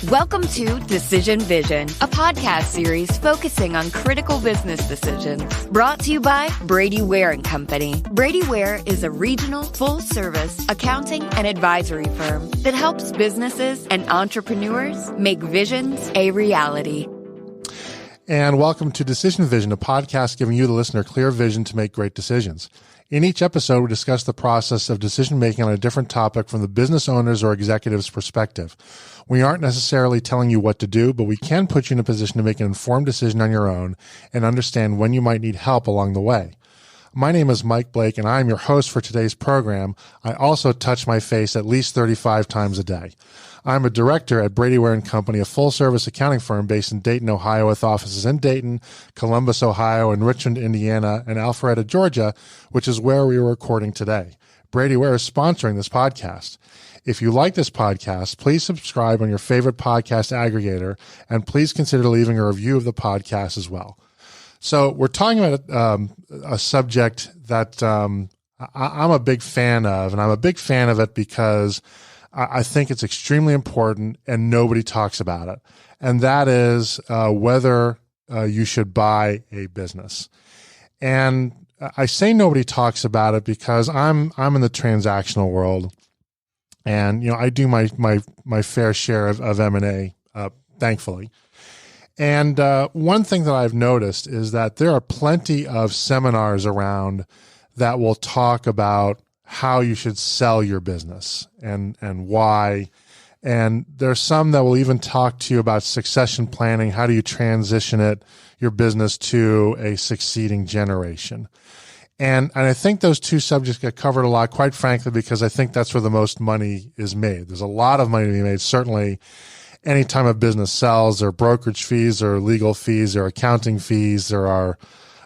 Welcome to Decision Vision, a podcast series focusing on critical business decisions. Brought to you by Brady Ware & Company. Brady Ware is a regional, full-service accounting and advisory firm that helps businesses and entrepreneurs make visions a reality. And welcome to Decision Vision, a podcast giving you, the listener, clear vision to make great decisions. In each episode, we discuss the process of decision-making on a different topic from the business owner's or executive's perspective. We aren't necessarily telling you what to do, but we can put you in a position to make an informed decision on your own and understand when you might need help along the way. My name is Mike Blake, and I'm your host for today's program. I also touch my face at least 35 times a day. I'm a director at Brady Ware & Company, a full-service accounting firm based in Dayton, Ohio, with offices in Dayton, Columbus, Ohio, and Richmond, Indiana, and Alpharetta, Georgia, which is where we are recording today. Brady Ware is sponsoring this podcast. If you like this podcast, please subscribe on your favorite podcast aggregator, and please consider leaving a review of the podcast as well. So we're talking about a subject that I'm a big fan of, and I'm a big fan of it because I think it's extremely important and nobody talks about it. And that is whether you should buy a business. And I say nobody talks about it because I'm in the transactional world, and I do my fair share of M&A, thankfully. And one thing that I've noticed is that there are plenty of seminars around that will talk about how you should sell your business and why. And there's some that will even talk to you about succession planning. How do you transition your business to a succeeding generation? And I think those two subjects get covered a lot, quite frankly, because I think that's where the most money is made. There's a lot of money to be made. Certainly, anytime a business sells, there are brokerage fees, there are legal fees, there are accounting fees, there are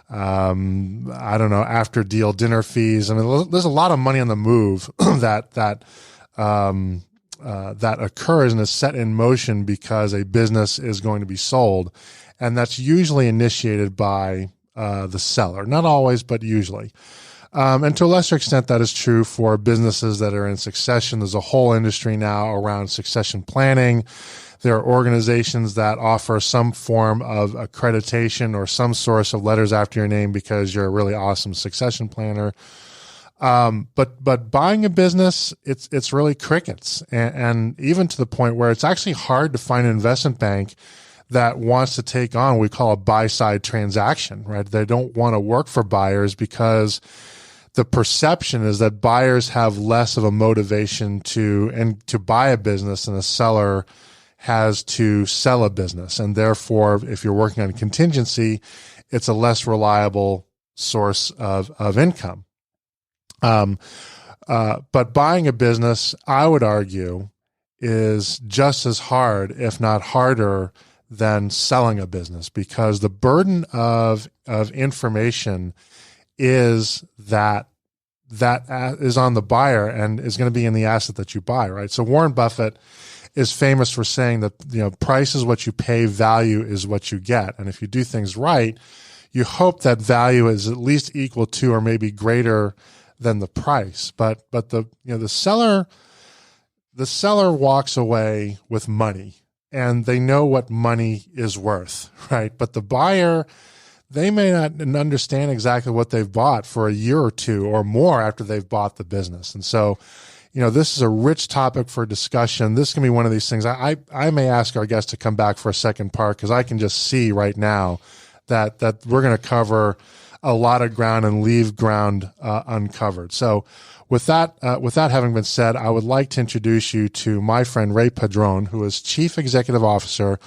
after deal dinner fees. I mean, there's a lot of money on the move that occurs and is set in motion because a business is going to be sold. And that's usually initiated by the seller. Not always, but usually. And to a lesser extent, that is true for businesses that are in succession. There's a whole industry now around succession planning. There are organizations that offer some form of accreditation or some source of letters after your name because you're a really awesome succession planner. But buying a business, it's really crickets. And even to the point where it's actually hard to find an investment bank that wants to take on what we call a buy-side transaction, right? They don't want to work for buyers because the perception is that buyers have less of a motivation to buy a business than a seller has to sell a business. And therefore, if you're working on contingency, it's a less reliable source of income. But buying a business, I would argue, is just as hard, if not harder, than selling a business, because the burden of information is that is on the buyer and is going to be in the asset that you buy, right? So Warren Buffett is famous for saying that, price is what you pay, value is what you get. And if you do things right, you hope that value is at least equal to or maybe greater than the price. But the seller walks away with money, and they know what money is worth, right? But the buyer, they may not understand exactly what they've bought for a year or two or more after they've bought the business. And so, this is a rich topic for discussion. This can be one of these things. I may ask our guests to come back for a second part because I can just see right now that we're going to cover a lot of ground and leave ground uncovered. So with that having been said, I would like to introduce you to my friend Ray Padron, who is Chief Executive Officer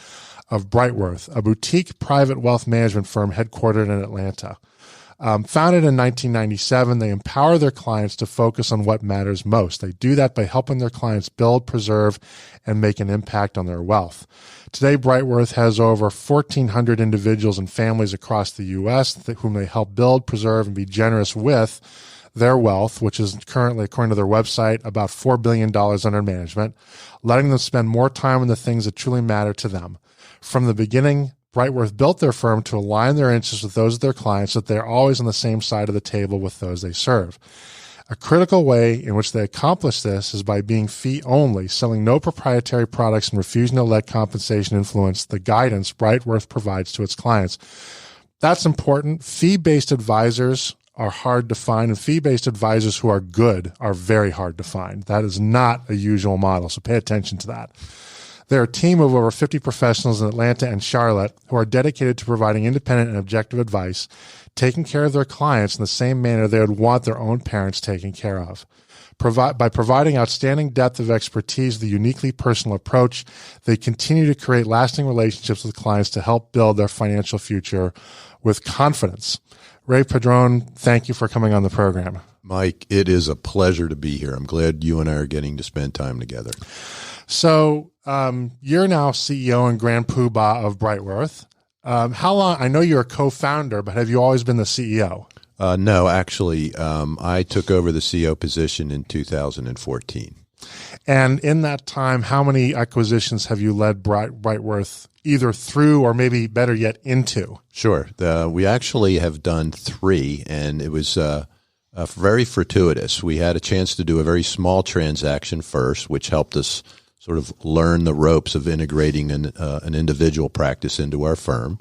of Brightworth, a boutique private wealth management firm headquartered in Atlanta. Founded in 1997, they empower their clients to focus on what matters most. They do that by helping their clients build, preserve, and make an impact on their wealth. Today, Brightworth has over 1,400 individuals and families across the U.S. whom they help build, preserve, and be generous with their wealth, which is currently, according to their website, about $4 billion under management, letting them spend more time on the things that truly matter to them. From the beginning, Brightworth built their firm to align their interests with those of their clients so that they're always on the same side of the table with those they serve. A critical way in which they accomplish this is by being fee-only, selling no proprietary products and refusing to let compensation influence the guidance Brightworth provides to its clients. That's important. Fee-based advisors are hard to find, and fee-based advisors who are good are very hard to find. That is not a usual model, so pay attention to that. They're a team of over 50 professionals in Atlanta and Charlotte who are dedicated to providing independent and objective advice, taking care of their clients in the same manner they would want their own parents taken care of. By providing outstanding depth of expertise, the uniquely personal approach, they continue to create lasting relationships with clients to help build their financial future with confidence. Ray Padron, thank you for coming on the program. Mike, it is a pleasure to be here. I'm glad you and I are getting to spend time together. So you're now CEO and Grand Poobah of Brightworth. How long? I know you're a co-founder, but have you always been the CEO? No, actually, I took over the CEO position in 2014. And in that time, how many acquisitions have you led Brightworth either through or maybe better yet into? Sure. We actually have done 3, and it was very fortuitous. We had a chance to do a very small transaction first, which helped us sort of learn the ropes of integrating an individual practice into our firm.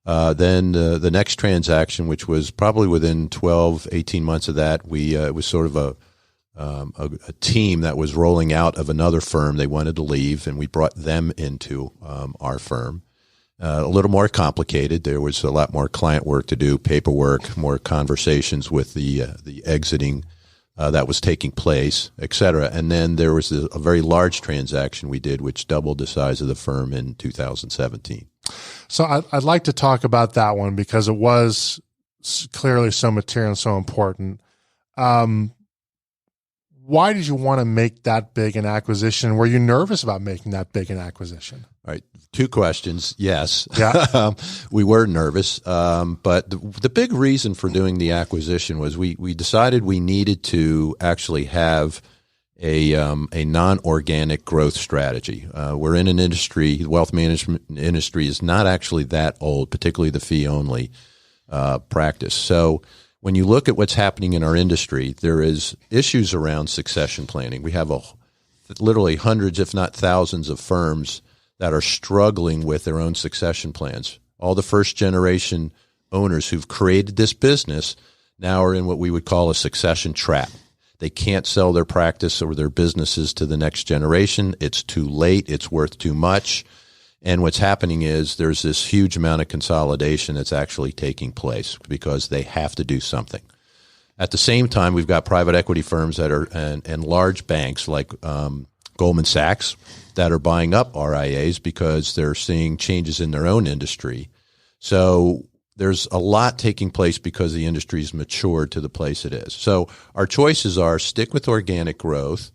Then the next transaction, which was probably within 12, 18 months of that, it was sort of a team that was rolling out of another firm. They wanted to leave, and we brought them into our firm. A little more complicated. There was a lot more client work to do, paperwork, more conversations with the exiting that was taking place, et cetera. And then there was a very large transaction we did, which doubled the size of the firm in 2017. So I'd like to talk about that one because it was clearly so material and so important. Why did you want to make that big an acquisition? Were you nervous about making that big an acquisition? All right. 2 questions. Yes. Yeah. We were nervous. But the big reason for doing the acquisition was we decided we needed to actually have a non-organic growth strategy. We're in an industry, the wealth management industry is not actually that old, particularly the fee-only practice. So when you look at what's happening in our industry, there is issues around succession planning. We have literally hundreds, if not thousands, of firms that are struggling with their own succession plans. All the first-generation owners who've created this business now are in what we would call a succession trap. They can't sell their practice or their businesses to the next generation. It's too late. It's worth too much. And what's happening is there's this huge amount of consolidation that's actually taking place because they have to do something. At the same time, we've got private equity firms that are and large banks like Goldman Sachs that are buying up RIAs because they're seeing changes in their own industry. So there's a lot taking place because the industry's matured to the place it is. So our choices are stick with organic growth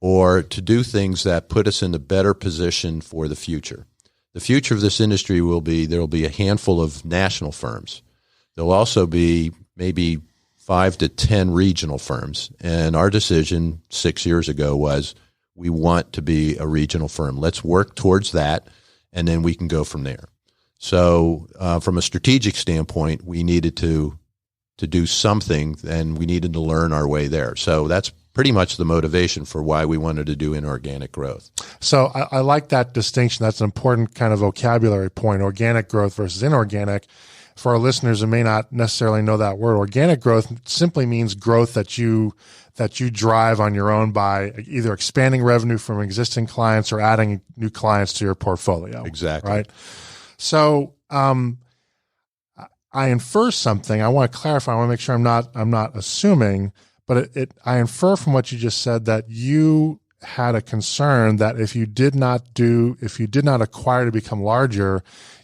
or to do things that put us in a better position for the future. The future of this industry will be there will be a handful of national firms. There'll also be maybe 5 to 10 regional firms. And our decision 6 years ago was we want to be a regional firm. Let's work towards that, and then we can go from there. So from a strategic standpoint, we needed to do something, and we needed to learn our way there. So that's pretty much the motivation for why we wanted to do inorganic growth. So I like that distinction. That's an important kind of vocabulary point, organic growth versus inorganic. For our listeners who may not necessarily know that word, organic growth simply means growth that you drive on your own by either expanding revenue from existing clients or adding new clients to your portfolio. Exactly. Right? So I infer something. I want to clarify. I want to make sure I'm not assuming, but I infer from what you just said that you had a concern that if you did not acquire to become larger,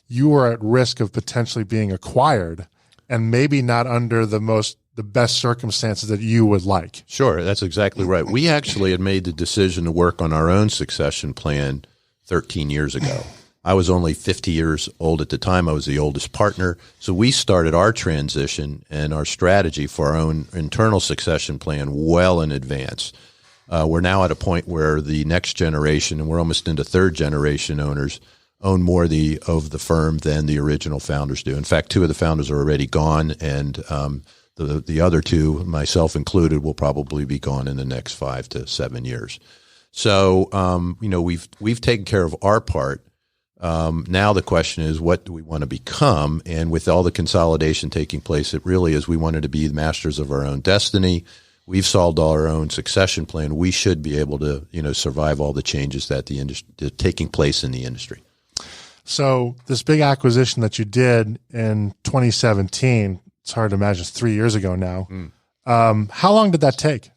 you were at risk of potentially being acquired and maybe not under the best circumstances that you would like. Sure, that's exactly right. We actually had made the decision to work on our own succession plan 13 years ago. I was only 50 years old at the time. I was the oldest partner. So we started our transition and our strategy for our own internal succession plan well in advance. We're now at a point where the next generation, and we're almost into third generation owners, own more of the firm than the original founders do. In fact, 2 of the founders are already gone, and The other two, myself included, will probably be gone in the next 5 to 7 years. So, we've taken care of our part. Now the question is, what do we want to become? And with all the consolidation taking place, it really is, we wanted to be the masters of our own destiny. We've solved all our own succession plan. We should be able to, survive all the changes that the industry taking place in the industry. So this big acquisition that you did in 2017, it's hard to imagine, it's 3 years ago now. How long did that take?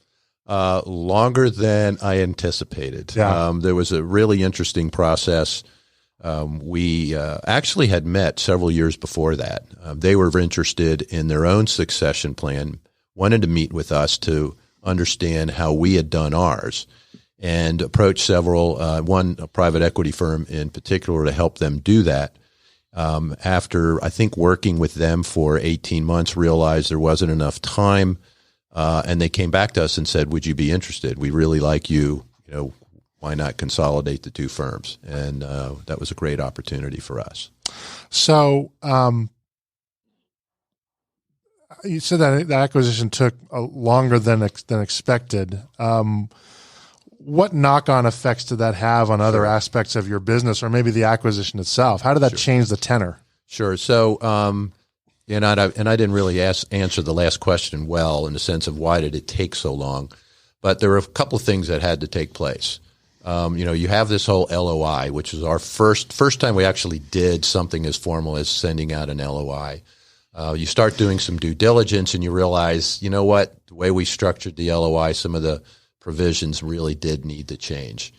Longer than I anticipated. Yeah. There was a really interesting process. We actually had met several years before that. They were interested in their own succession plan, wanted to meet with us to understand how we had done ours, and approached several, a private equity firm in particular, to help them do that. After, I think, working with them for 18 months, realized there wasn't enough time, and they came back to us and said, would you be interested? We really like you. Why not consolidate the two firms? And that was a great opportunity for us. So you said that the acquisition took longer than expected. What knock-on effects did that have on other aspects of your business, or maybe the acquisition itself? How did that change the tenor? Sure. So, and I didn't really answer the last question well, in the sense of why did it take so long, but there were a couple of things that had to take place. You have this whole LOI, which is our first time we actually did something as formal as sending out an LOI. You start doing some due diligence, and you realize, the way we structured the LOI, some of the provisions really did need to change.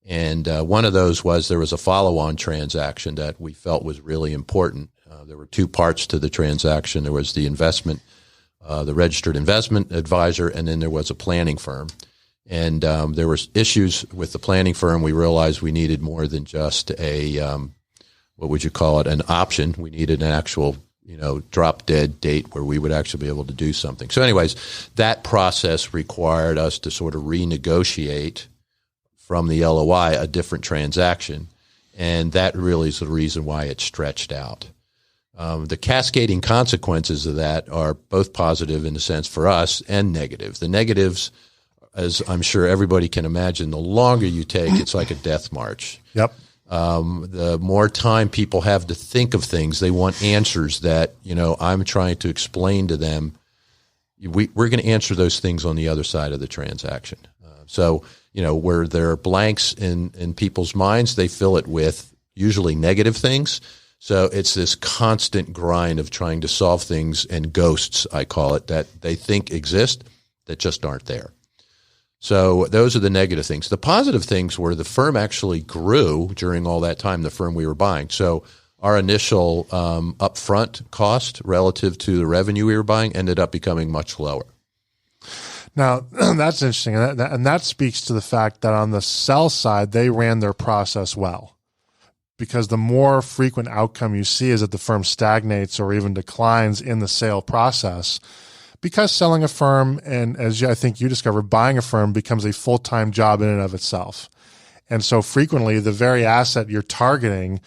And one of those was there was a follow-on transaction that we felt was really important. There were two parts to the transaction. There was the investment, the registered investment advisor, and then there was a planning firm. And there were issues with the planning firm. We realized we needed more than just a, what would you call it, an option. We needed an actual drop dead date where we would actually be able to do something. So anyways, that process required us to sort of renegotiate from the LOI a different transaction. And that really is the reason why it stretched out. The cascading consequences of that are both positive in a sense for us and negative. The negatives, as I'm sure everybody can imagine, the longer you take, it's like a death march. Yep. The more time people have to think of things, they want answers that, I'm trying to explain to them. We're going to answer those things on the other side of the transaction. So, where there are blanks in people's minds, they fill it with usually negative things. So it's this constant grind of trying to solve things, and ghosts, I call it, that they think exist that just aren't there. So those are the negative things. The positive things were the firm actually grew during all that time, the firm we were buying. So our initial upfront cost relative to the revenue we were buying ended up becoming much lower. Now, that's interesting. And that speaks to the fact that on the sell side, they ran their process well. Because the more frequent outcome you see is that the firm stagnates or even declines in the sale process. Because selling a firm, and as I think you discovered, buying a firm becomes a full-time job in and of itself. And so frequently, the very asset you're targeting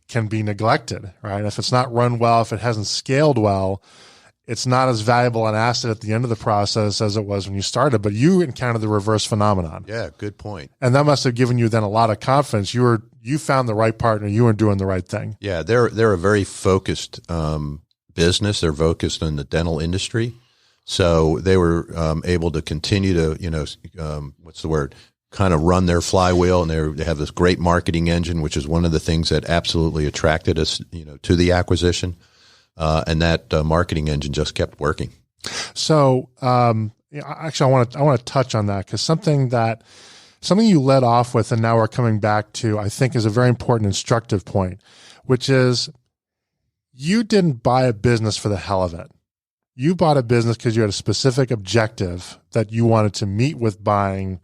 can be neglected, right? If it's not run well, if it hasn't scaled well, it's not as valuable an asset at the end of the process as it was when you started. But you encountered the reverse phenomenon. Yeah, good point. And that must have given you then a lot of confidence. You found the right partner. You were doing the right thing. Yeah, they're a very focused business. They're focused on the dental industry. So they were able to continue to, kind of run their flywheel, and they have this great marketing engine, which is one of the things that absolutely attracted us, to the acquisition. And that marketing engine just kept working. So, actually, I want to touch on that, because something you led off with, and now we're coming back to, I think, is a very important instructive point, which is you didn't buy a business for the hell of it. You bought a business because you had a specific objective that you wanted to meet with buying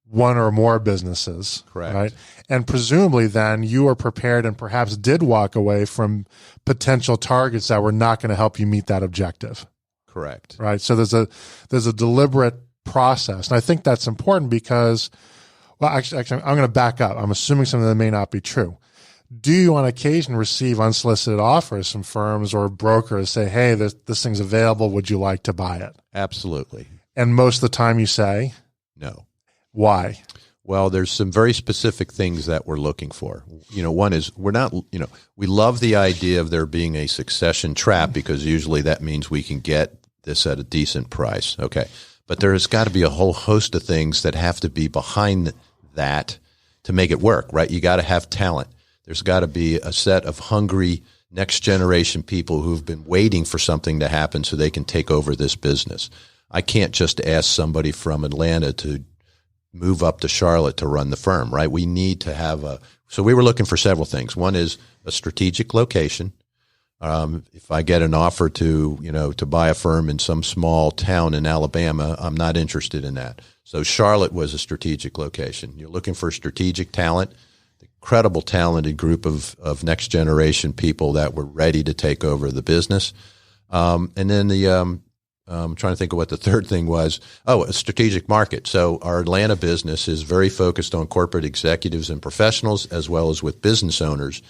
one or more businesses. Correct. Right? And presumably then you were prepared and perhaps did walk away from potential targets that were not going to help you meet that objective. Correct. Right. So there's a deliberate process. And I think that's important because, well, actually I'm going to back up. I'm assuming something that may not be true. do you on occasion receive unsolicited offers from firms or brokers say, hey, this thing's available, would you like to buy it? Absolutely. And most of the time you say? No. Why? Well, there's some very specific things that we're looking for. One is we love the idea of there being a succession trap because usually that means we can get this at a decent price. Okay. But there's got to be a whole host of things that have to be behind that to make it work, right? You got to have talent. There's got to be a set of hungry next generation people who've been waiting for something to happen so they can take over this business. I can't just ask somebody from Atlanta to move up to Charlotte to run the firm, right? We need to have so we were looking for several things. One is a strategic location. If I get an offer to buy a firm in some small town in Alabama, I'm not interested in that. So Charlotte was a strategic location. You're looking for strategic talent, incredible talented group of next generation people that were ready to take over the business. And then I'm trying to think of what the third thing was. Oh, a strategic market. So our Atlanta business is very focused on corporate executives and professionals as well as with business owners.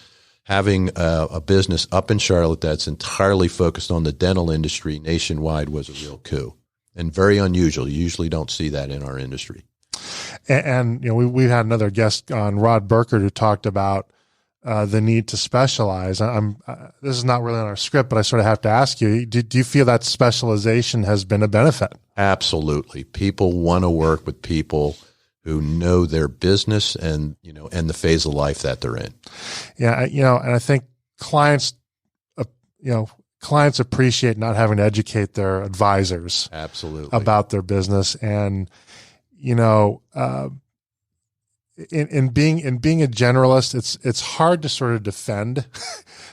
Having a business up in Charlotte that's entirely focused on the dental industry nationwide was a real coup and very unusual. You usually don't see that in our industry. And we had another guest on, Rod Burkert, who talked about the need to specialize. This is not really on our script, but I sort of have to ask you, do you feel that specialization has been a benefit? Absolutely. People want to work with people who know their business and the phase of life that they're in. Yeah. And I think clients appreciate not having to educate their advisors absolutely about their business. And, in being a generalist, it's hard to sort of defend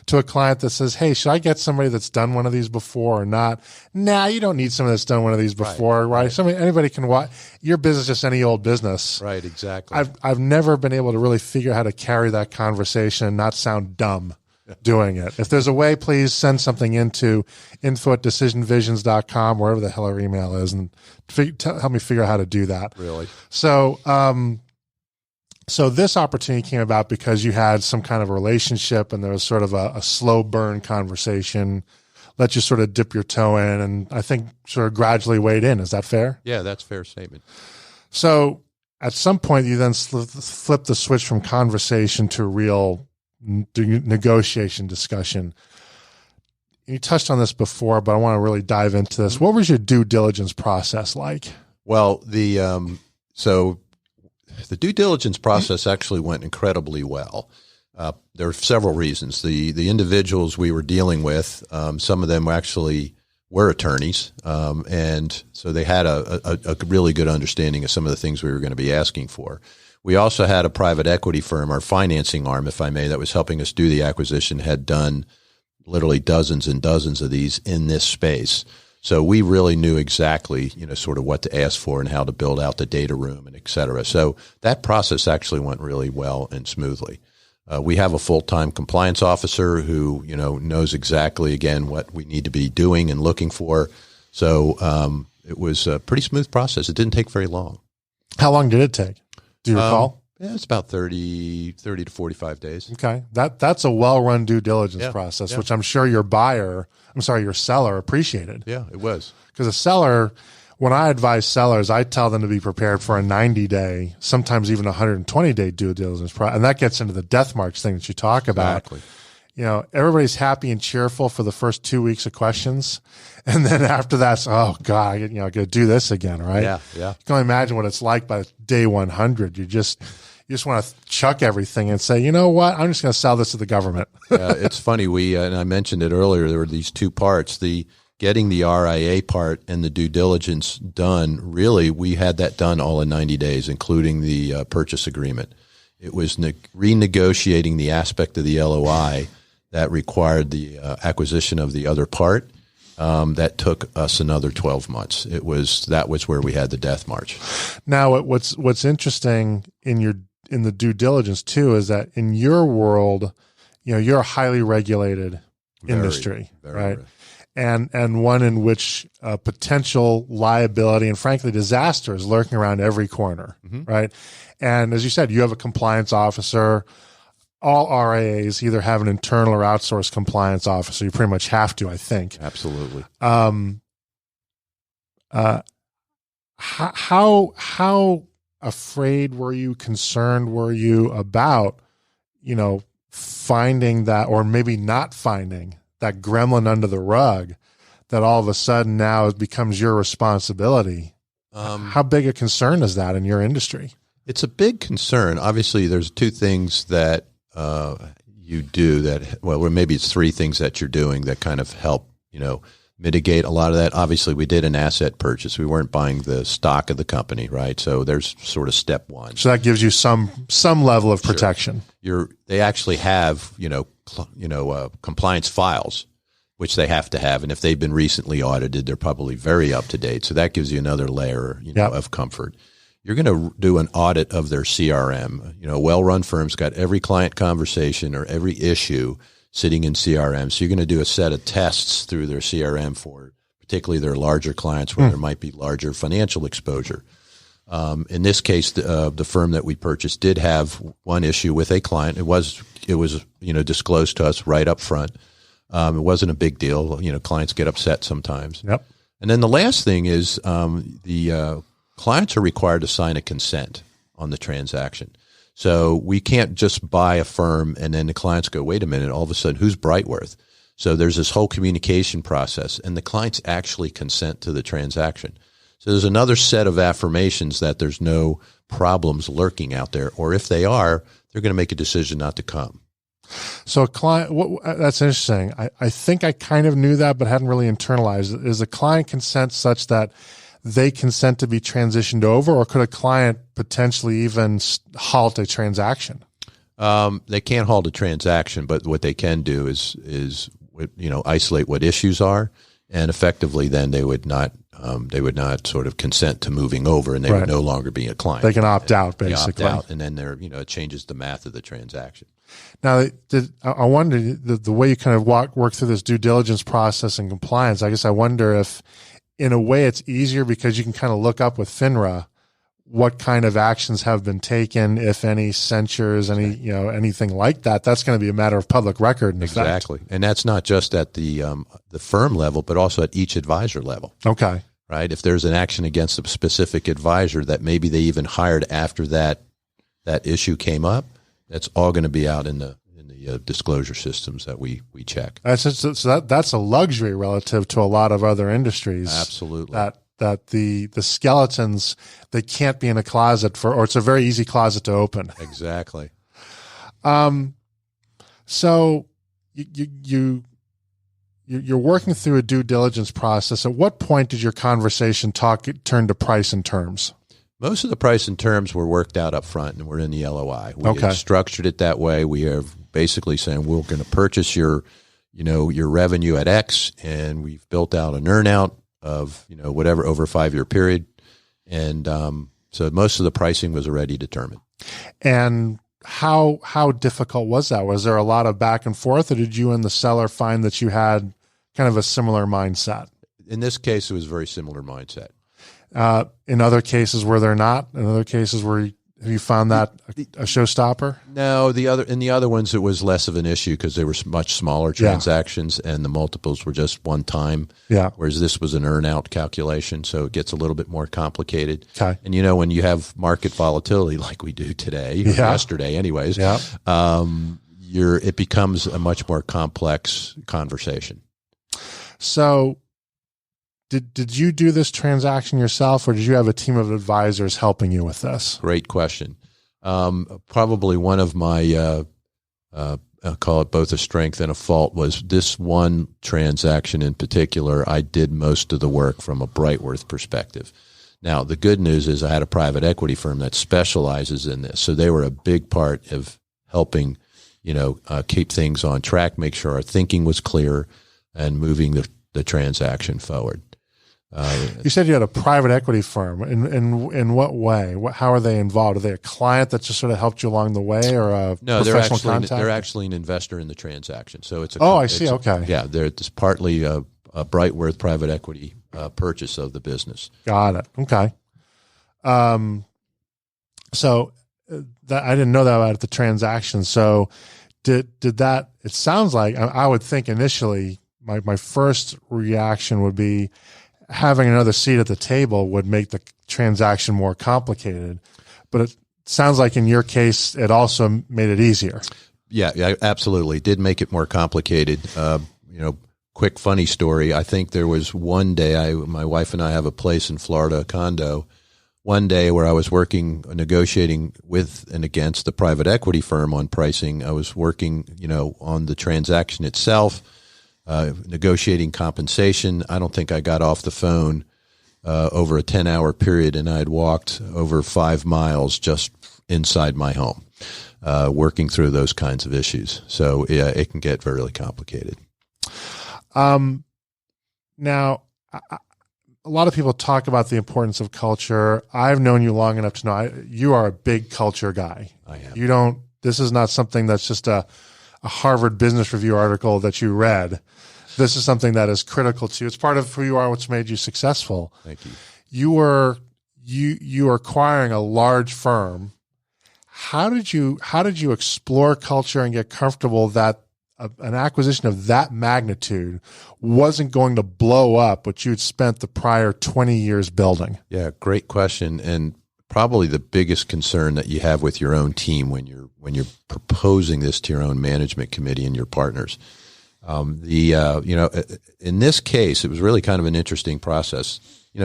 to a client that says, hey, should I get somebody that's done one of these before or not? Nah, you don't need somebody that's done one of these before, right? Anybody can watch your business, just any old business. Right, exactly. I've never been able to really figure out how to carry that conversation and not sound dumb doing it. If there's a way, please send something into info@decisionvisions.com, wherever the hell our email is, and help me figure out how to do that. Really? So this opportunity came about because you had some kind of a relationship and there was sort of a slow burn conversation, let you sort of dip your toe in, and I think sort of gradually wade in. Is that fair? Yeah, that's a fair statement. So at some point you then flip the switch from conversation to real negotiation discussion. You touched on this before, but I want to really dive into this. What was your due diligence process like? Well, the due diligence process actually went incredibly well. There are several reasons. The individuals we were dealing with, some of them actually were attorneys, and so they had a really good understanding of some of the things we were going to be asking for. We also had a private equity firm, our financing arm, if I may, that was helping us do the acquisition, had done literally dozens and dozens of these in this space. So we really knew exactly, sort of what to ask for and how to build out the data room and et cetera. So that process actually went really well and smoothly. We have a full-time compliance officer who, knows exactly, again, what we need to be doing and looking for. So it was a pretty smooth process. It didn't take very long. How long did it take? Do you recall? Yeah, it's about 30 to 45 days. Okay. That's a well-run due diligence process, which I'm sure your seller appreciated. Yeah, it was. Because a seller, when I advise sellers, I tell them to be prepared for a 90-day, sometimes even 120-day due diligence process. And that gets into the death march thing that you talk about. Exactly. Everybody's happy and cheerful for the first 2 weeks of questions. And then after that, oh God, I got to do this again, right? Yeah, yeah. You can only imagine what it's like by day 100. You just want to chuck everything and say, you know what? I'm just going to sell this to the government. It's funny. And I mentioned it earlier, there were these two parts, getting the RIA part and the due diligence done. Really, we had that done all in 90 days, including the purchase agreement. It was renegotiating the aspect of the LOI that required the acquisition of the other part. That took us another 12 months. That was where we had the death march. Now, what's interesting in the due diligence too is that in your world, you're a highly regulated industry, right? And one in which potential liability and frankly disaster is lurking around every corner, right? And as you said, you have a compliance officer. all RIAs either have an internal or outsourced compliance officer. You pretty much have to, I think. Absolutely. How afraid were you, concerned were you about, finding that, or maybe not finding that gremlin under the rug that all of a sudden now it becomes your responsibility? How big a concern is that in your industry? It's a big concern. Obviously, there's two things that you do that, well, maybe it's three things that you're doing that kind of help, mitigate a lot of that. Obviously, we did an asset purchase. We weren't buying the stock of the company, right? So there's sort of step one. So that gives you some level of protection. Sure. They actually have, compliance files, which they have to have. And if they've been recently audited, they're probably very up to date. So that gives you another layer, of comfort. You're going to do an audit of their CRM. A well-run firm's got every client conversation or every issue sitting in CRM. So you're going to do a set of tests through their CRM for particularly their larger clients where there might be larger financial exposure. In this case, the firm that we purchased did have one issue with a client. It was disclosed to us right up front. It wasn't a big deal. Clients get upset sometimes. Yep. And then the last thing is the clients are required to sign a consent on the transaction. So we can't just buy a firm and then the clients go, wait a minute, all of a sudden, who's Brightworth? So there's this whole communication process, and the clients actually consent to the transaction. So there's another set of affirmations that there's no problems lurking out there, or if they are, they're going to make a decision not to come. So a client, that's interesting. I think I kind of knew that, but hadn't really internalized it. Is a client consent such that they consent to be transitioned over, or could a client potentially even halt a transaction? They can't halt a transaction, but what they can do is isolate what issues are, and effectively then they would not sort of consent to moving over, and they would no longer be a client. They can opt out, basically. They opt out, and then it changes the math of the transaction. Now, I wonder the way you kind of work through this due diligence process and compliance. I guess I wonder if, in a way, it's easier because you can kind of look up with FINRA what kind of actions have been taken, if any censures, anything like that. That's going to be a matter of public record. Exactly, and that's not just at the firm level, but also at each advisor level. Okay, right. If there's an action against a specific advisor that maybe they even hired after that issue came up, that's all going to be out in the disclosure systems that we check. That's a luxury relative to a lot of other industries. Absolutely. That the skeletons, they can't be in a closet or it's a very easy closet to open. Exactly. So you're working through a due diligence process. At what point did your conversation turn to price and terms? Most of the price and terms were worked out up front, and we're in the LOI. We had structured it that way. We are basically saying we're going to purchase your revenue at X, and we've built out an earnout of whatever over a 5-year period, and so most of the pricing was already determined. And how difficult was that? Was there a lot of back and forth, or did you and the seller find that you had kind of a similar mindset? In this case, it was a very similar mindset. In other cases, were there not? In other cases, have you found that a showstopper? No, in the other ones, it was less of an issue because they were much smaller transactions and the multiples were just one time. Yeah. Whereas this was an earn-out calculation, so it gets a little bit more complicated. Okay. And when you have market volatility like we do today, or yesterday anyways, it becomes a much more complex conversation. So Did you do this transaction yourself, or did you have a team of advisors helping you with this? Great question. Probably one of my, I'll call it both a strength and a fault, was this one transaction in particular. I did most of the work from a Brightworth perspective. Now, the good news is I had a private equity firm that specializes in this, so they were a big part of helping, keep things on track, make sure our thinking was clear, and moving the transaction forward. You said you had a private equity firm. In what way? How are they involved? Are they a client that just sort of helped you along the way, or a professional contact? They're actually an investor in the transaction. So it's I see. Okay. It's partly a Brightworth private equity purchase of the business. Got it. Okay. So that I didn't know that about the transaction. So did that, it sounds like, I would think initially my first reaction would be having another seat at the table would make the transaction more complicated, but it sounds like in your case, it also made it easier. Yeah, absolutely. It did make it more complicated. Quick funny story. I think there was one day, my wife and I have a place in Florida, a condo, one day where I was negotiating with and against the private equity firm on pricing. I was working, on the transaction itself, negotiating compensation. I don't think I got off the phone over a 10-hour period, and I had walked over 5 miles just inside my home, working through those kinds of issues. So yeah, it can get really complicated. Now, a lot of people talk about the importance of culture. I've known you long enough to know you are a big culture guy. I am. This is not something that's just a Harvard Business Review article that you read. This is something that is critical to you. It's part of who you are, what's made you successful. Thank you. You were acquiring a large firm. How did you explore culture and get comfortable that an acquisition of that magnitude wasn't going to blow up what you'd spent the prior 20 years building? Yeah, great question. And probably the biggest concern that you have with your own team when you're proposing this to your own management committee and your partners. In this case, it was really kind of an interesting process.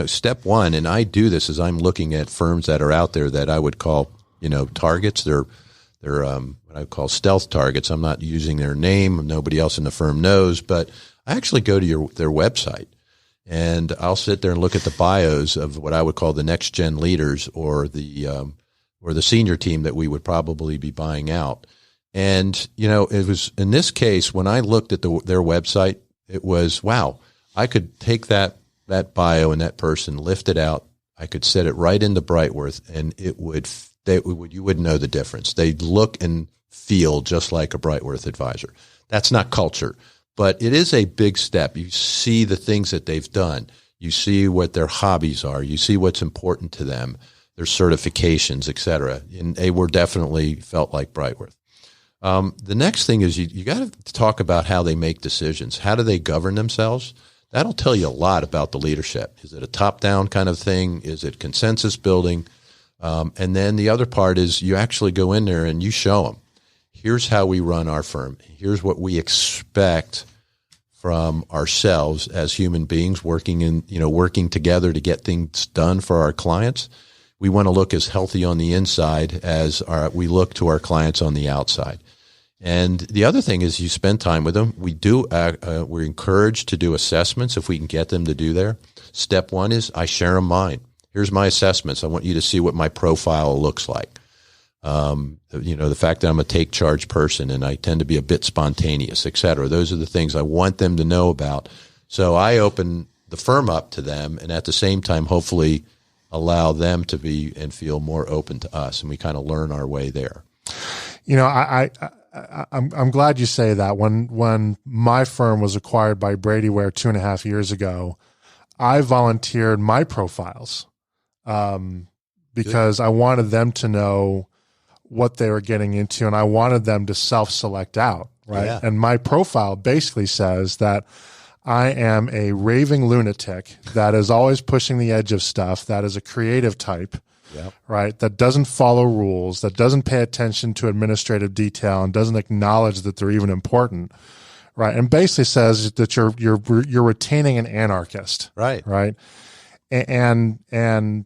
Step one, and I do this as I'm looking at firms that are out there that I would call, targets. They're what I call stealth targets. I'm not using their name. Nobody else in the firm knows, but I actually go to their website, and I'll sit there and look at the bios of what I would call the next gen leaders or the senior team that we would probably be buying out. And, it was in this case, when I looked at their website, it was, wow, I could take that bio and that person, lift it out. I could set it right into Brightworth, and you wouldn't know the difference. They'd look and feel just like a Brightworth advisor. That's not culture, but it is a big step. You see the things that they've done. You see what their hobbies are. You see what's important to them, their certifications, et cetera. And they were definitely felt like Brightworth. The next thing is you got to talk about how they make decisions. How do they govern themselves? That'll tell you a lot about the leadership. Is it a top-down kind of thing? Is it consensus building? And then the other part is you actually go in there and you show them, here's how we run our firm. Here's what we expect from ourselves as human beings working together to get things done for our clients. We want to look as healthy on the inside as we look to our clients on the outside. And the other thing is you spend time with them. We're encouraged to do assessments if we can get them to do there. Step one is I share them mine. Here's my assessments. I want you to see what my profile looks like. The fact that I'm a take charge person and I tend to be a bit spontaneous, et cetera. Those are the things I want them to know about. So I open the firm up to them, and at the same time, hopefully allow them to be and feel more open to us, and we kind of learn our way there. I'm glad you say that. When my firm was acquired by Brady Ware 2.5 years ago, I volunteered my profiles because I wanted them to know what they were getting into, and I wanted them to self-select out, right? Yeah. And my profile basically says that I am a raving lunatic that is always pushing the edge of stuff, that is a creative type, Yep. right? That doesn't follow rules, that doesn't pay attention to administrative detail, and doesn't acknowledge that they're even important, right? And basically says that you're retaining an anarchist, Right? And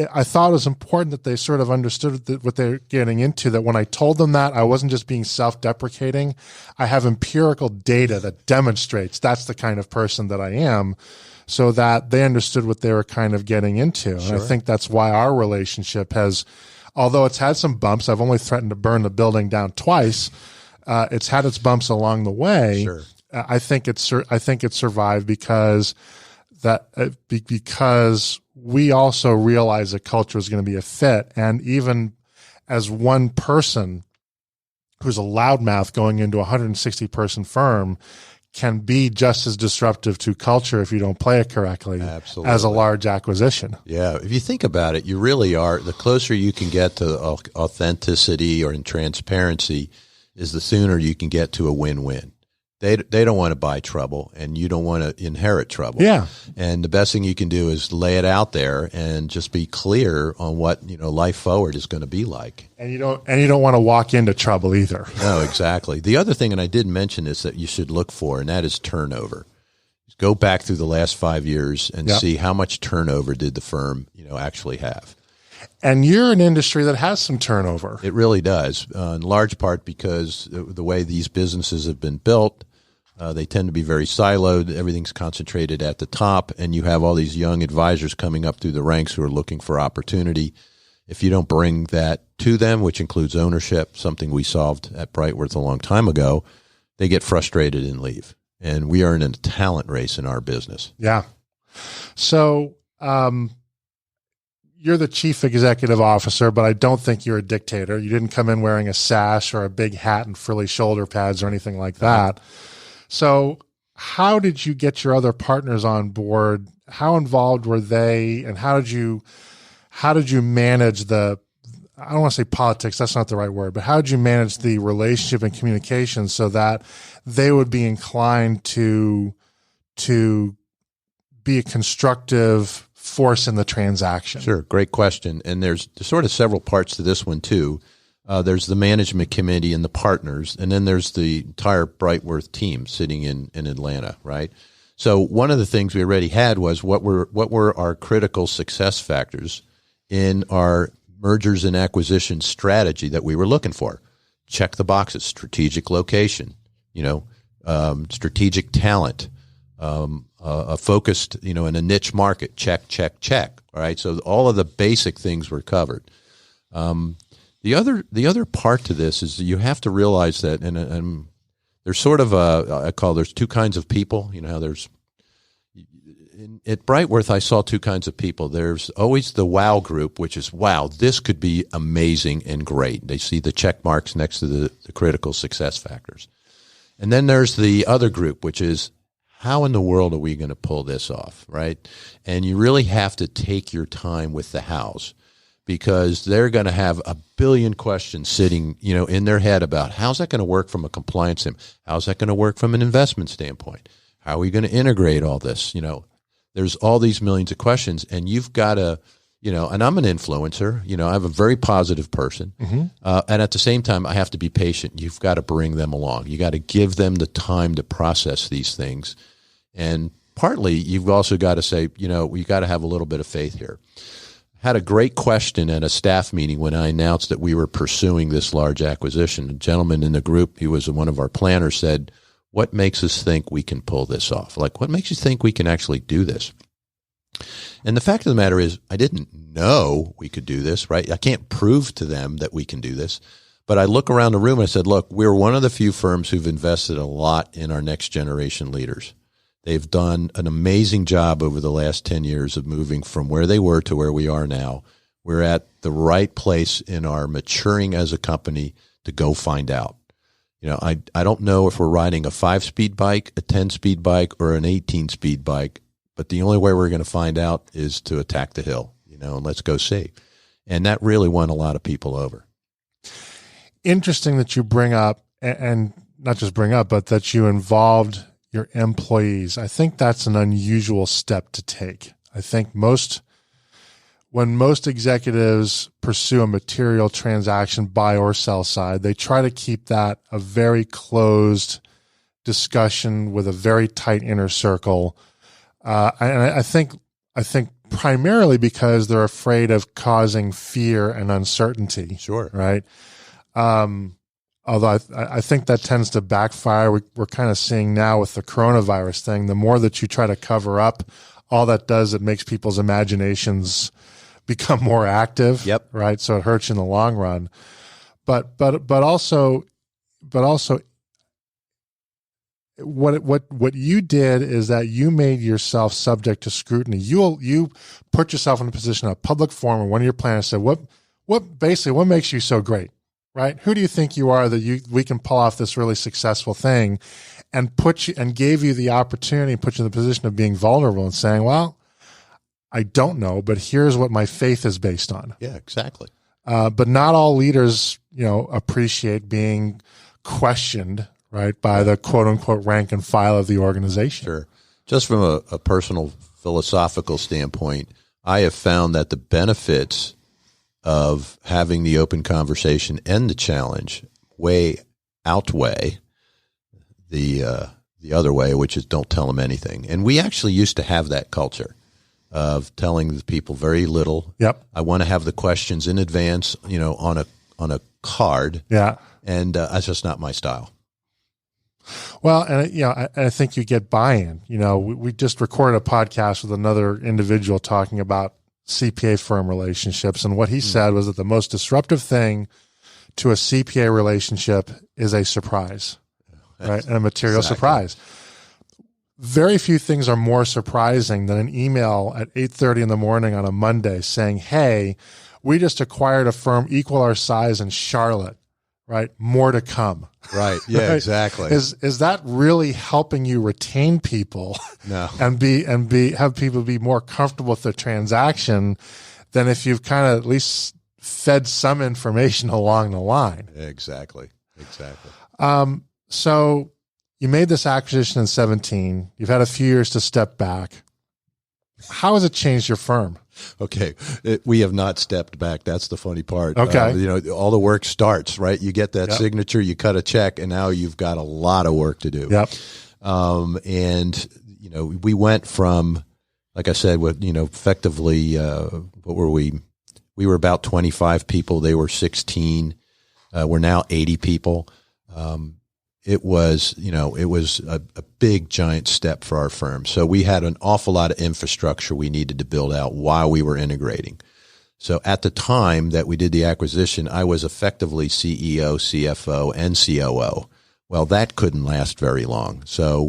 I thought it was important that they sort of understood what they're getting into, that when I told them that, I wasn't just being self-deprecating. I have empirical data that demonstrates that's the kind of person that I am, so that they understood what they were kind of getting into. Sure. And I think that's why our relationship has, although it's had some bumps, I've only threatened to burn the building down twice. It's had its bumps along the way. Sure. I think it survived because we also realized that culture is going to be a fit. And even as one person who's a loudmouth going into a 160-person firm can be just as disruptive to culture if you don't play it correctly. Absolutely. As a large acquisition. Yeah. If you think about it, you really are, the closer you can get to authenticity or in transparency is the sooner you can get to a win-win. They don't want to buy trouble, and you don't want to inherit trouble. Yeah. And the best thing you can do is lay it out there and just be clear on what, life forward is going to be like. And you don't want to walk into trouble either. No, exactly. The other thing, and I did mention this, that you should look for, and that is turnover. Go back through the last 5 years and see how much turnover did the firm, actually have. And you're an industry that has some turnover. It really does, in large part because the way these businesses have been built, they tend to be very siloed. Everything's concentrated at the top, and you have all these young advisors coming up through the ranks who are looking for opportunity. If you don't bring that to them, which includes ownership, something we solved at Brightworth a long time ago, they get frustrated and leave. And we are in a talent race in our business. Yeah. So you're the chief executive officer, but I don't think you're a dictator. You didn't come in wearing a sash or a big hat and frilly shoulder pads or anything like that. So how did you get your other partners on board? How involved were they? And how did you manage I don't want to say politics, that's not the right word, but how did you manage the relationship and communication so that they would be inclined to be a constructive force in the transaction? Sure. Great question. And there's sort of several parts to this one too. There's the management committee and the partners, and then there's the entire Brightworth team sitting in Atlanta, right? So one of the things we already had was what were our critical success factors in our mergers and acquisition strategy that we were looking for. Check the boxes: strategic location, strategic talent, a focused, in a niche market. Check, check, check. All right. So all of the basic things were covered. The other part to this is you have to realize that, and there's sort of there's two kinds of people. At Brightworth, I saw two kinds of people. There's always the wow group, which is, wow, this could be amazing and great. They see the check marks next to the critical success factors. And then there's the other group, which is, how in the world are we going to pull this off, right? And you really have to take your time with the hows, because they're going to have a billion questions sitting, in their head about how's that going to work from a compliance standpoint? How's that going to work from an investment standpoint? How are we going to integrate all this? There's all these millions of questions, and you've got to, and I'm an influencer, I'm a very positive person. Mm-hmm. And at the same time, I have to be patient. You've got to bring them along. You got to give them the time to process these things. And partly you've also got to say, we got to have a little bit of faith here. Had a great question at a staff meeting when I announced that we were pursuing this large acquisition. A gentleman in the group, he was one of our planners, said, what makes us think we can pull this off? Like, what makes you think we can actually do this? And the fact of the matter is, I didn't know we could do this, right? I can't prove to them that we can do this. But I look around the room and I said, look, we're one of the few firms who've invested a lot in our next generation leaders. They've done an amazing job over the last 10 years of moving from where they were to where we are now. We're at the right place in our maturing as a company to go find out. I don't know if we're riding a 5-speed bike, a 10-speed bike, or an 18-speed bike, but the only way we're going to find out is to attack the hill, and let's go see. And that really won a lot of people over. Interesting that you bring up, and not just bring up, but that you involved your employees. I think that's an unusual step to take. I think when most executives pursue a material transaction, buy or sell side, they try to keep that a very closed discussion with a very tight inner circle. And I think primarily because they're afraid of causing fear and uncertainty. Sure. Right. Although I think that tends to backfire. We're kind of seeing now with the coronavirus thing, the more that you try to cover up, all that does, it makes people's imaginations become more active. Yep. Right. So it hurts you in the long run. But also what you did is that you made yourself subject to scrutiny. You put yourself in a position of public forum, and one of your planners said, what makes you so great? Right? Who do you think you are that we can pull off this really successful thing? and gave you the opportunity, put you in the position of being vulnerable and saying, well, I don't know, but here's what my faith is based on. Yeah, exactly. But not all leaders, appreciate being questioned, right, by the quote unquote rank and file of the organization. Sure. Just from a personal philosophical standpoint, I have found that the benefits of having the open conversation and the challenge outweigh the other way, which is don't tell them anything. And we actually used to have that culture of telling the people very little. Yep. I want to have the questions in advance, on a card. Yeah. And that's just not my style. Well, and I think you get buy-in. We just recorded a podcast with another individual talking about CPA firm relationships, and what he said was that the most disruptive thing to a CPA relationship is a surprise, right? And a material surprise. Very few things are more surprising than an email at 8:30 in the morning on a Monday saying, hey, we just acquired a firm equal our size in Charlotte, right? More to come. Right. Yeah, right? exactly. Is that really helping you retain people? No. and have people be more comfortable with the transaction than if you've kind of at least fed some information along the line? Exactly. So you made this acquisition in 2017. You've had a few years to step back. How has it changed your firm? Okay. We have not stepped back. That's the funny part. Okay. All the work starts, right? You get that signature, you cut a check, and now you've got a lot of work to do. Yep. We went from, like I said, effectively, what were we? We were about 25 people. They were 16. We're now 80 people. It was a big, giant step for our firm. So we had an awful lot of infrastructure we needed to build out while we were integrating. So at the time that we did the acquisition, I was effectively CEO, CFO, and COO. Well, that couldn't last very long. So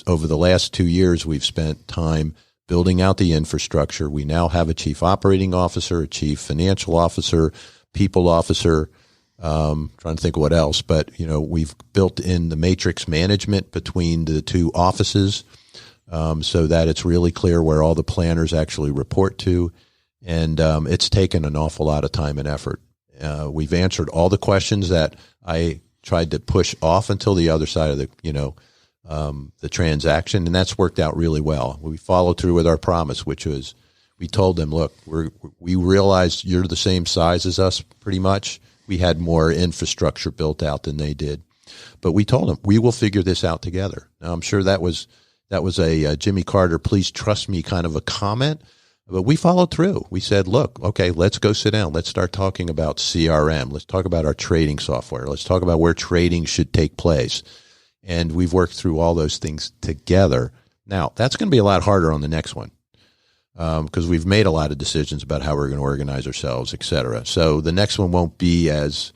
over the last 2 years, we've spent time building out the infrastructure. We now have a chief operating officer, a chief financial officer, people officer, trying to think of what else, but we've built in the matrix management between the two offices, so that it's really clear where all the planners actually report to. And, it's taken an awful lot of time and effort. We've answered all the questions that I tried to push off until the other side of the transaction. And that's worked out really well. We followed through with our promise, which was, we told them, look, we realized you're the same size as us pretty much. We had more infrastructure built out than they did, but we told them we will figure this out together. Now, I'm sure that was a Jimmy Carter, please trust me kind of a comment, but we followed through. We said, look, okay, let's go sit down. Let's start talking about CRM. Let's talk about our trading software. Let's talk about where trading should take place. And we've worked through all those things together. Now, that's going to be a lot harder on the next one. Because we've made a lot of decisions about how we're going to organize ourselves, et cetera. So the next one won't be as,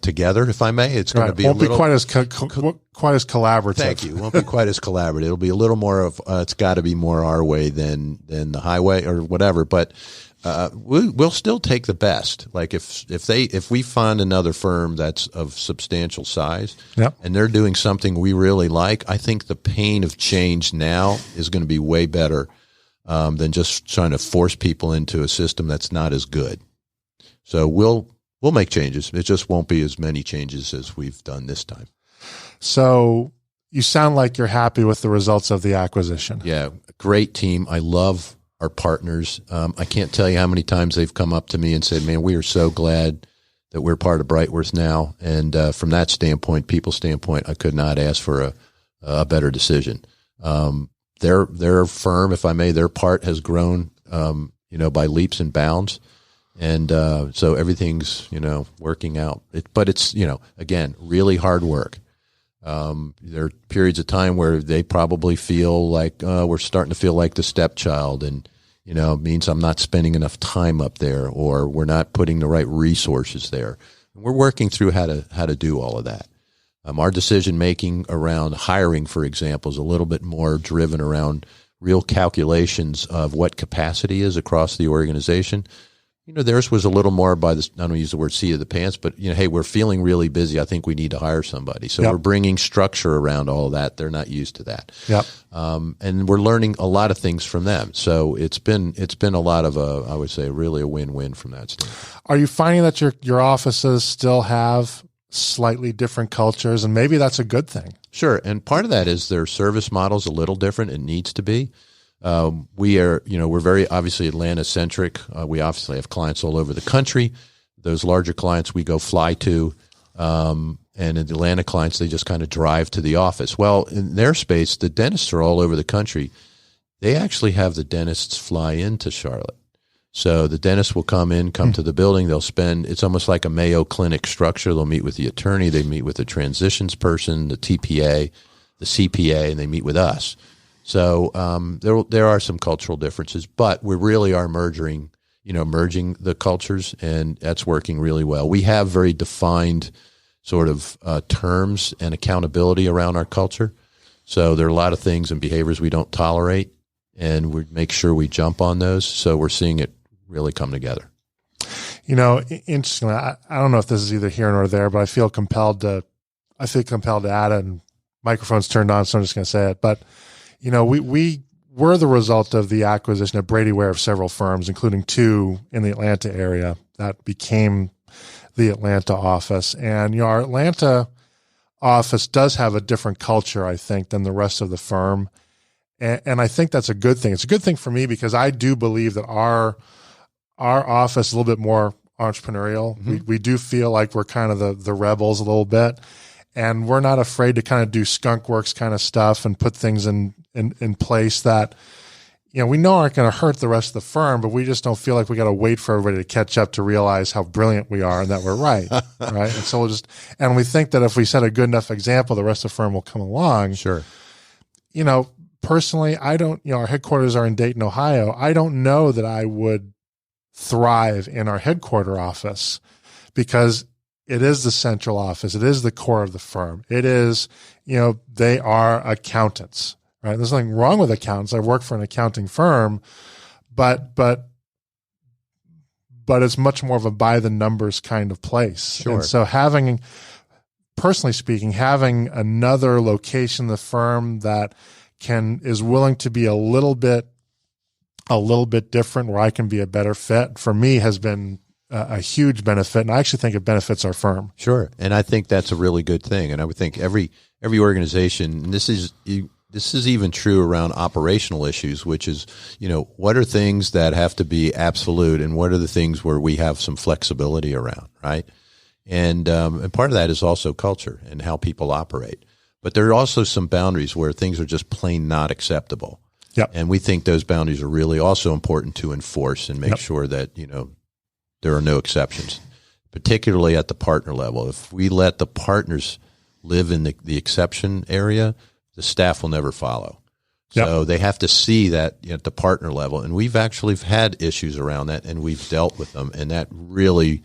together, if I may. It's going to be won't be quite as collaborative. Thank you. It won't be quite as collaborative. It'll be a little more of, it's got to be more our way than the highway or whatever. But we'll still take the best. Like if we find another firm that's of substantial size, and they're doing something we really like, I think the pain of change now is going to be way better than just trying to force people into a system that's not as good. So we'll make changes. It just won't be as many changes as we've done this time. So you sound like you're happy with the results of the acquisition. Yeah, great team. I love our partners. I can't tell you how many times they've come up to me and said, man, we are so glad that we're part of Brightworth now. And from that standpoint, people's standpoint, I could not ask for a better decision. Their firm, if I may, their part has grown, by leaps and bounds. And so everything's, working out. But it's, again, really hard work. There are periods of time where they probably feel like we're starting to feel like the stepchild, and it means I'm not spending enough time up there, or we're not putting the right resources there. And we're working through how to do all of that. Our decision making around hiring, for example, is a little bit more driven around real calculations of what capacity is across the organization. theirs was a little more by this, I don't use the word seat of the pants, but, hey, we're feeling really busy. I think we need to hire somebody. So we're bringing structure around all of that. They're not used to that. Yep. And we're learning a lot of things from them. So it's been a lot of I would say really a win-win from that standpoint. Are you finding that your offices still have slightly different cultures, and maybe that's a good thing? Sure. And part of that is their service model's a little different. It needs to be. We are, we're very obviously Atlanta centric. We obviously have clients all over the country. Those larger clients we go fly to, and in the Atlanta clients, they just kind of drive to the office. Well, in their space, the dentists are all over the country. They actually have the dentists fly into Charlotte. So the dentist will come to the building. They'll it's almost like a Mayo Clinic structure. They'll meet with the attorney. They meet with the transitions person, the TPA, the CPA, and they meet with us. So there are some cultural differences, but we really are merging the cultures, and that's working really well. We have very defined sort of terms and accountability around our culture. So there are a lot of things and behaviors we don't tolerate, and we make sure we jump on those. So we're seeing it really come together. Interestingly, I don't know if this is either here or there, but I feel compelled to add it, and microphone's turned on, so I'm just going to say it. But we were the result of the acquisition of Brady Ware of several firms, including 2 in the Atlanta area that became the Atlanta office. And, our Atlanta office does have a different culture, I think, than the rest of the firm. And I think that's a good thing. It's a good thing for me because I do believe that our office is a little bit more entrepreneurial. Mm-hmm. We do feel like we're kind of the rebels a little bit. And we're not afraid to kind of do skunk works kind of stuff and put things in place that, we know aren't going to hurt the rest of the firm, but we just don't feel like we got to wait for everybody to catch up to realize how brilliant we are and that we're right. Right. And so and we think that if we set a good enough example, the rest of the firm will come along. Sure. Personally, I don't, our headquarters are in Dayton, Ohio. I don't know that I would thrive in our headquarter office because it is the central office. It is the core of the firm. It is, they are accountants, right? There's nothing wrong with accountants. I work for an accounting firm, but it's much more of a by the numbers kind of place. Sure. And so personally speaking, having another location in the firm that is willing to be a little bit different, where I can be a better fit, for me has been a huge benefit, and I actually think it benefits our firm. Sure, and I think that's a really good thing. And I would think every organization, and this is even true around operational issues, which is, what are things that have to be absolute, and what are the things where we have some flexibility around, right? And part of that is also culture and how people operate. But there are also some boundaries where things are just plain not acceptable. Yep. And we think those boundaries are really also important to enforce and make sure that, there are no exceptions, particularly at the partner level. If we let the partners live in the exception area, the staff will never follow. Yep. So they have to see that at the partner level. And we've actually had issues around that, and we've dealt with them. And that really,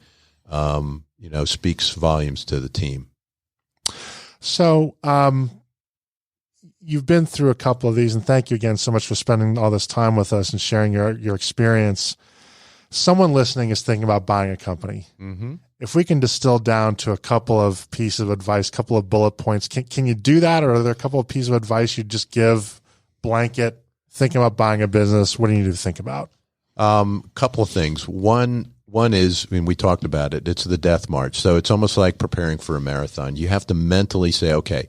speaks volumes to the team. So you've been through a couple of these, and thank you again so much for spending all this time with us and sharing your experience. Someone listening is thinking about buying a company. Mm-hmm. If we can distill down to a couple of pieces of advice, couple of bullet points, can you do that? Or are there a couple of pieces of advice you'd just give blanket, thinking about buying a business? What do you need to think about? Couple of things. One is, we talked about it. It's the death march. So it's almost like preparing for a marathon. You have to mentally say, okay,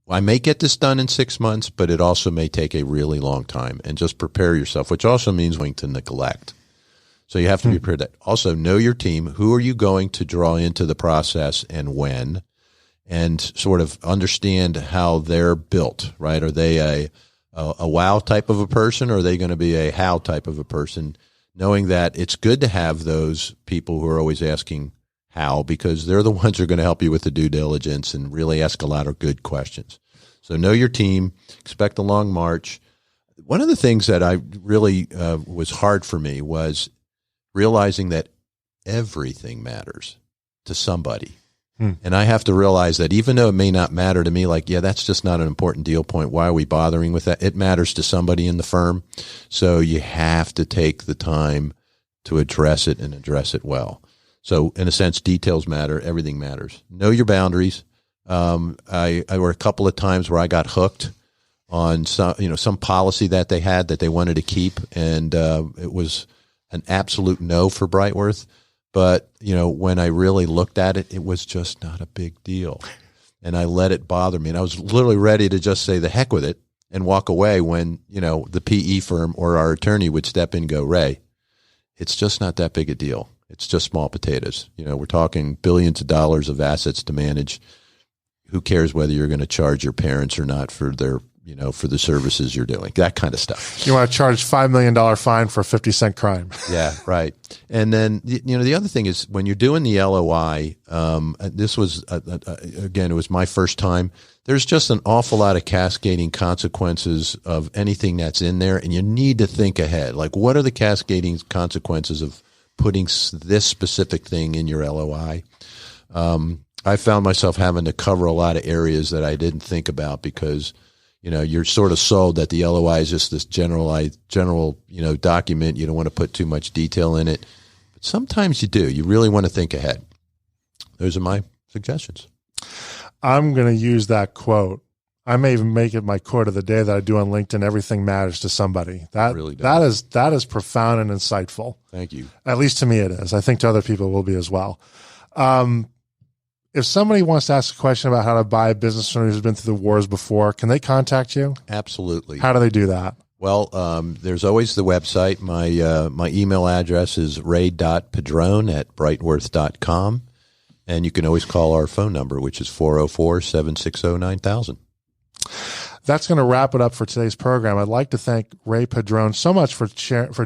I may get this done in 6 months, but it also may take a really long time, and just prepare yourself, which also means going to neglect. So you have to be prepared. That also know your team. Who are you going to draw into the process and when, and sort of understand how they're built, right? Are they a wow type of a person, or are they going to be a how type of a person? Knowing that it's good to have those people who are always asking how, because they're the ones who are going to help you with the due diligence and really ask a lot of good questions. So know your team, expect a long march. One of the things that I really was hard for me was realizing that everything matters to somebody. And I have to realize that even though it may not matter to me, like, yeah, that's just not an important deal point. Why are we bothering with that? It matters to somebody in the firm. So you have to take the time to address it and address it well. So in a sense, details matter. Everything matters. Know your boundaries. I were a couple of times where I got hooked on some policy that they had that they wanted to keep, and it was an absolute no for Brightworth. But when I really looked at it, it was just not a big deal, and I let it bother me. And I was literally ready to just say the heck with it and walk away when the PE firm or our attorney would step in and go, Ray, it's just not that big a deal. It's just small potatoes. We're talking billions of dollars of assets to manage. Who cares whether you're going to charge your parents or not for their, for the services you're doing, that kind of stuff. You want to charge $5 million fine for a 50-cent crime. Yeah, right. And then, the other thing is when you're doing the LOI, this was, again, it was my first time. There's just an awful lot of cascading consequences of anything that's in there. And you need to think ahead. Like, what are the cascading consequences of putting this specific thing in your LOI? I found myself having to cover a lot of areas that I didn't think about because, you're sort of sold that the LOI is just this general, document. You don't want to put too much detail in it. But sometimes you do. You really want to think ahead. Those are my suggestions. I'm going to use that quote. I may even make it my quote of the day that I do on LinkedIn. Everything matters to somebody. That really does. That is profound and insightful. Thank you. At least to me it is. I think to other people it will be as well. If somebody wants to ask a question about how to buy a business owner who's been through the wars before, can they contact you? Absolutely. How do they do that? Well, there's always the website. My email address is ray.padron@brightworth.com. And you can always call our phone number, which is 404-760-9000. That's going to wrap it up for today's program. I'd like to thank Ray Padron so much for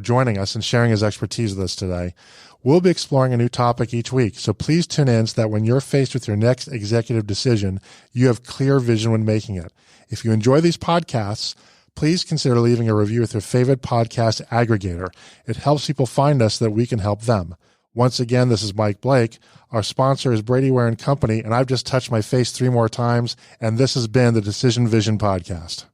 joining us and sharing his expertise with us today. We'll be exploring a new topic each week, so please tune in so that when you're faced with your next executive decision, you have clear vision when making it. If you enjoy these podcasts, please consider leaving a review with your favorite podcast aggregator. It helps people find us so that we can help them. Once again, this is Mike Blake. Our sponsor is Brady Ware & Company, and I've just touched my face 3 more times, and this has been the Decision Vision Podcast.